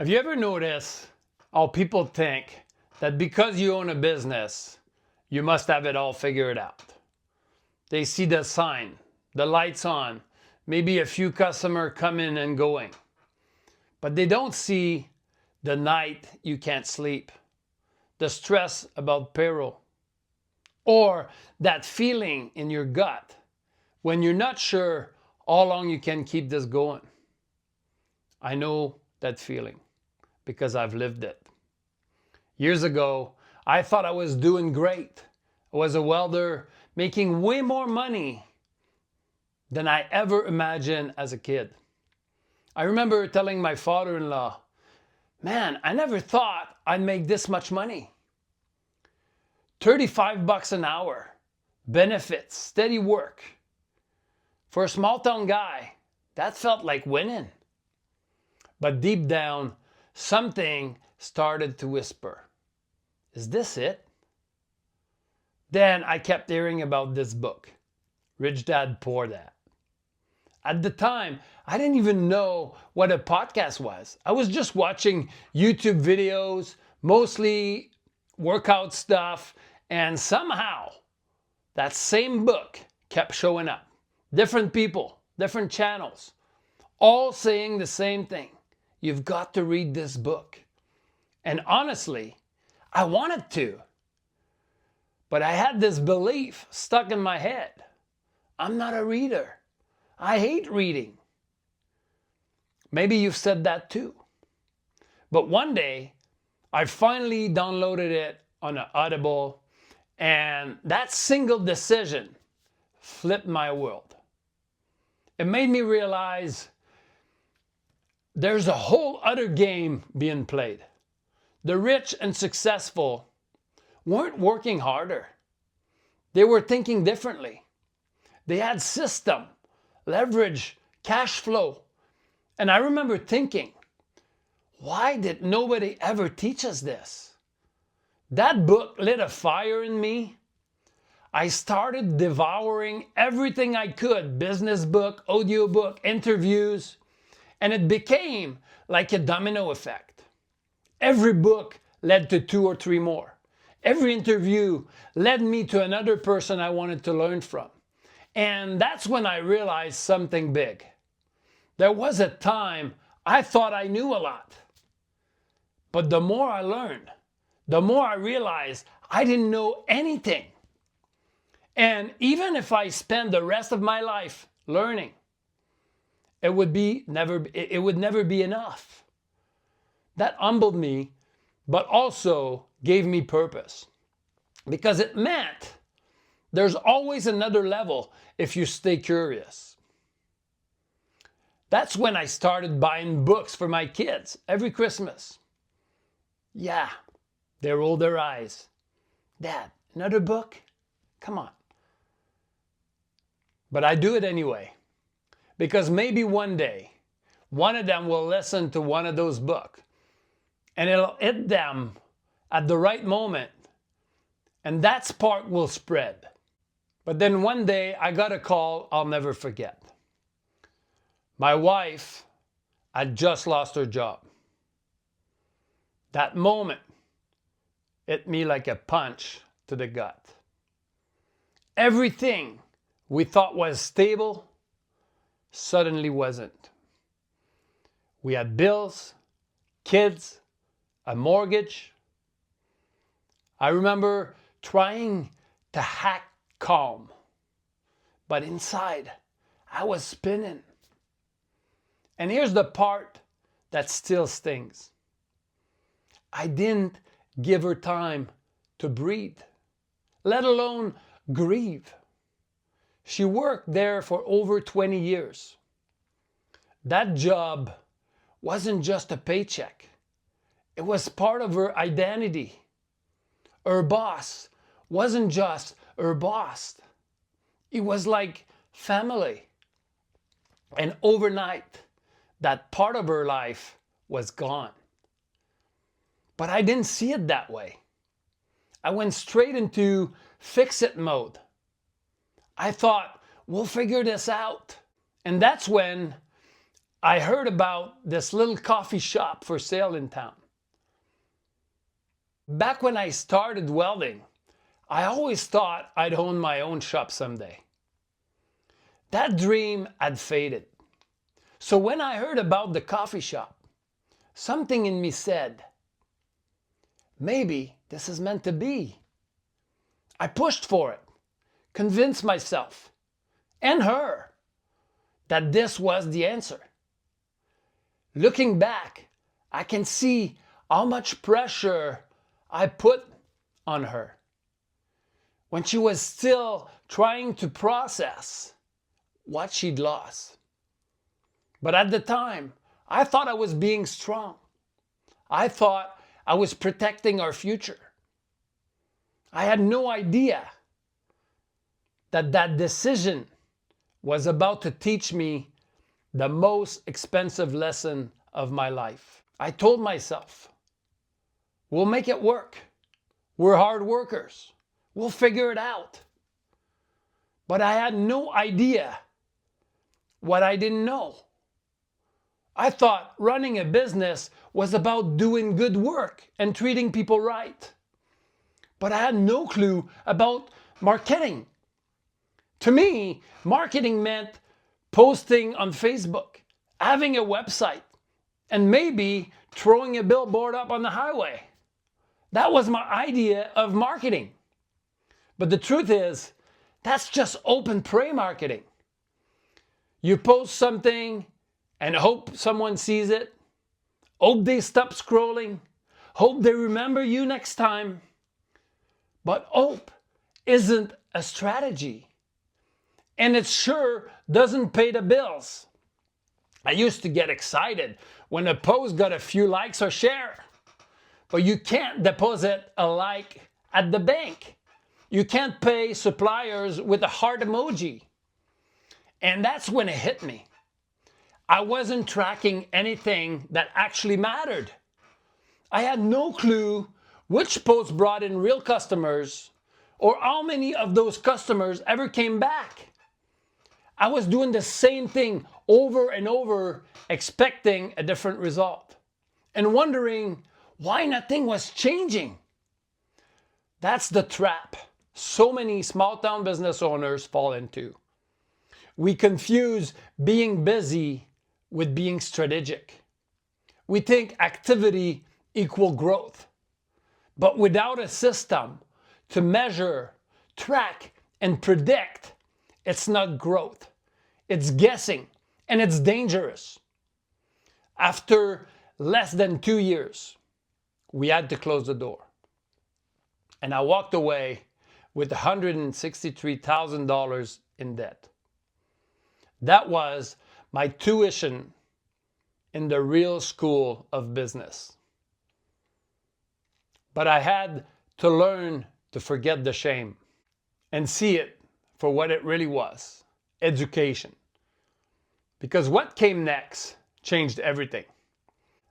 Have you ever noticed how people think that because you own a business, you must have it all figured out? They see the sign, the lights on, maybe a few customers coming and going, but they don't see the night you can't sleep, the stress about payroll, or that feeling in your gut when you're not sure how long you can keep this going. I know that feeling because I've lived it. Years ago, I thought I was doing great. I was a welder making way more money than I ever imagined as a kid. I remember telling my father-in-law, "Man, I never thought I'd make this much money. $35 an hour, benefits, steady work. For a small town guy, that felt like winning." But deep down, something started to whisper, "Is this it?" Then I kept hearing about this book, Rich Dad, Poor Dad. At the time, I didn't even know what a podcast was. I was just watching YouTube videos, mostly workout stuff, and somehow that same book kept showing up. Different people, different channels, all saying the same thing. You've got to read this book. And honestly, I wanted to. But I had this belief stuck in my head. I'm not a reader. I hate reading. Maybe you've said that too. But one day, I finally downloaded it on an Audible, and that single decision flipped my world. It made me realize there's a whole other game being played. The rich and successful weren't working harder. They were thinking differently. They had system, leverage, cash flow. And I remember thinking, why did nobody ever teach us this? That book lit a fire in me. I started devouring everything I could, business book, audio book, interviews, and it became like a domino effect. Every book led to 2 or 3 more. Every interview led me to another person I wanted to learn from. And that's when I realized something big. There was a time I thought I knew a lot. But the more I learned, the more I realized I didn't know anything. And even if I spend the rest of my life learning, it would never be enough. That humbled me, but also gave me purpose. Because it meant there's always another level if you stay curious. That's when I started buying books for my kids every Christmas. Yeah, they roll their eyes. "Dad, another book? Come on." But I do it anyway. Because maybe one day, one of them will listen to one of those books and it'll hit them at the right moment, and that spark will spread. But then one day I got a call I'll never forget. My wife had just lost her job. That moment hit me like a punch to the gut. Everything we thought was stable suddenly wasn't. We had bills, kids, a mortgage. I remember trying to hack calm, but inside I was spinning. And here's the part that still stings. I didn't give her time to breathe, let alone grieve. She worked there for over 20 years. That job wasn't just a paycheck. It was part of her identity. Her boss wasn't just her boss. It was like family. And overnight, that part of her life was gone. But I didn't see it that way. I went straight into fix-it mode. I thought, we'll figure this out. And that's when I heard about this little coffee shop for sale in town. Back when I started welding, I always thought I'd own my own shop someday. That dream had faded. So when I heard about the coffee shop, something in me said, maybe this is meant to be. I pushed for it, convinced myself and her that this was the answer. Looking back, I can see how much pressure I put on her when she was still trying to process what she'd lost. But at the time, I thought I was being strong. I thought I was protecting our future. I had no idea that that decision was about to teach me the most expensive lesson of my life. I told myself, we'll make it work. We're hard workers. We'll figure it out. But I had no idea what I didn't know. I thought running a business was about doing good work and treating people right. But I had no clue about marketing. To me, marketing meant posting on Facebook, having a website, and maybe throwing a billboard up on the highway. That was my idea of marketing. But the truth is, that's just open prey marketing. You post something and hope someone sees it, hope they stop scrolling, hope they remember you next time. But hope isn't a strategy. And it sure doesn't pay the bills. I used to get excited when a post got a few likes or share. But you can't deposit a like at the bank. You can't pay suppliers with a heart emoji. And that's when it hit me. I wasn't tracking anything that actually mattered. I had no clue which posts brought in real customers or how many of those customers ever came back. I was doing the same thing over and over, expecting a different result and wondering why nothing was changing. That's the trap so many small town business owners fall into. We confuse being busy with being strategic. We think activity equals growth. But without a system to measure, track, and predict, it's not growth. It's guessing, and it's dangerous. After less than 2 years, we had to close the door. And I walked away with $163,000 in debt. That was my tuition in the real school of business. But I had to learn to forget the shame and see it for what it really was, education. Because what came next changed everything.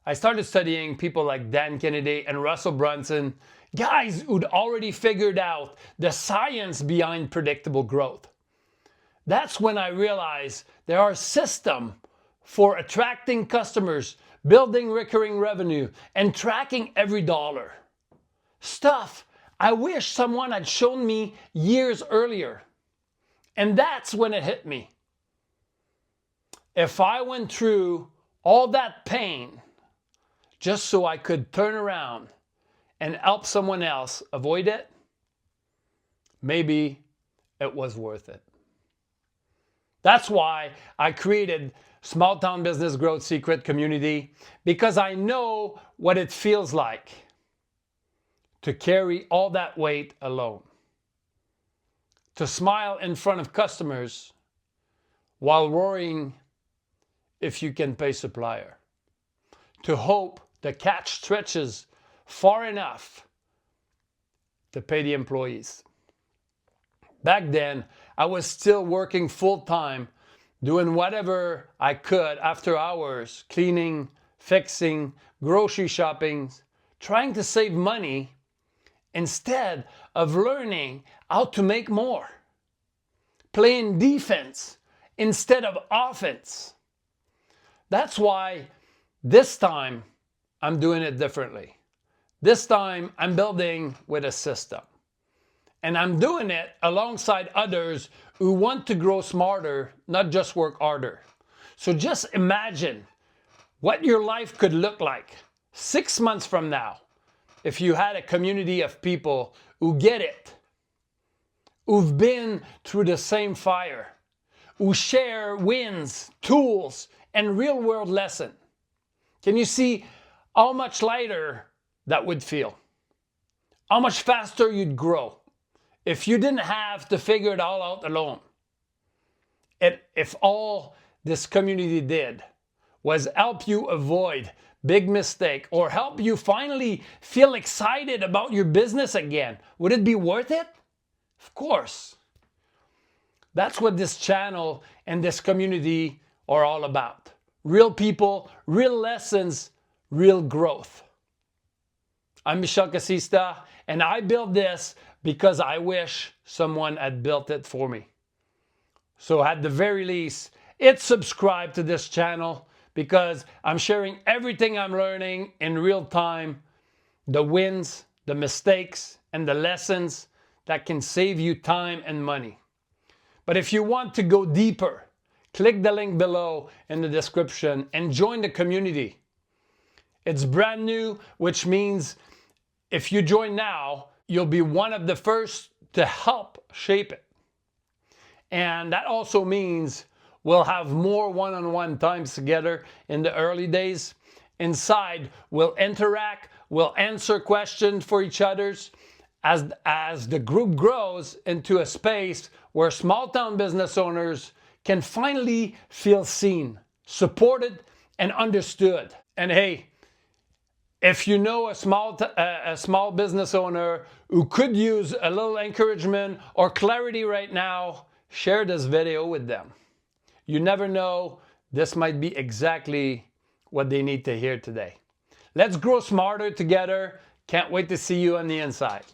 I started studying people like Dan Kennedy and Russell Brunson, guys who'd already figured out the science behind predictable growth. That's when I realized there are systems for attracting customers, building recurring revenue, and tracking every dollar. Stuff I wish someone had shown me years earlier. And that's when it hit me. If I went through all that pain just so I could turn around and help someone else avoid it, maybe it was worth it. That's why I created Small Town Business Growth Secret Community, because I know what it feels like to carry all that weight alone. To smile in front of customers while worrying if you can pay supplier. To hope the catch stretches far enough to pay the employees. Back then, I was still working full-time, doing whatever I could after hours, cleaning, fixing, grocery shopping, trying to save money instead of learning how to make more. Playing defense instead of offense. That's why this time I'm doing it differently. This time I'm building with a system. And I'm doing it alongside others who want to grow smarter, not just work harder. So just imagine what your life could look like 6 months from now if you had a community of people who get it, who've been through the same fire, who share wins, tools, and real-world lessons. Can you see how much lighter that would feel? How much faster you'd grow if you didn't have to figure it all out alone. If all this community did was help you avoid big mistake or help you finally feel excited about your business again, would it be worth it? Of course. That's what this channel and this community are all about. Real people, real lessons, real growth. I'm Michel Casista, and I built this because I wish someone had built it for me. So at the very least, hit subscribe to this channel because I'm sharing everything I'm learning in real time, the wins, the mistakes, and the lessons that can save you time and money. But if you want to go deeper, click the link below in the description and join the community. It's brand new, which means if you join now, you'll be one of the first to help shape it. And that also means we'll have more one-on-one times together in the early days. Inside, we'll interact, we'll answer questions for each other's as the group grows into a space where small-town business owners can finally feel seen, supported, and understood. And hey, if you know a small business owner who could use a little encouragement or clarity right now, share this video with them. You never know, this might be exactly what they need to hear today. Let's grow smarter together. Can't wait to see you on the inside.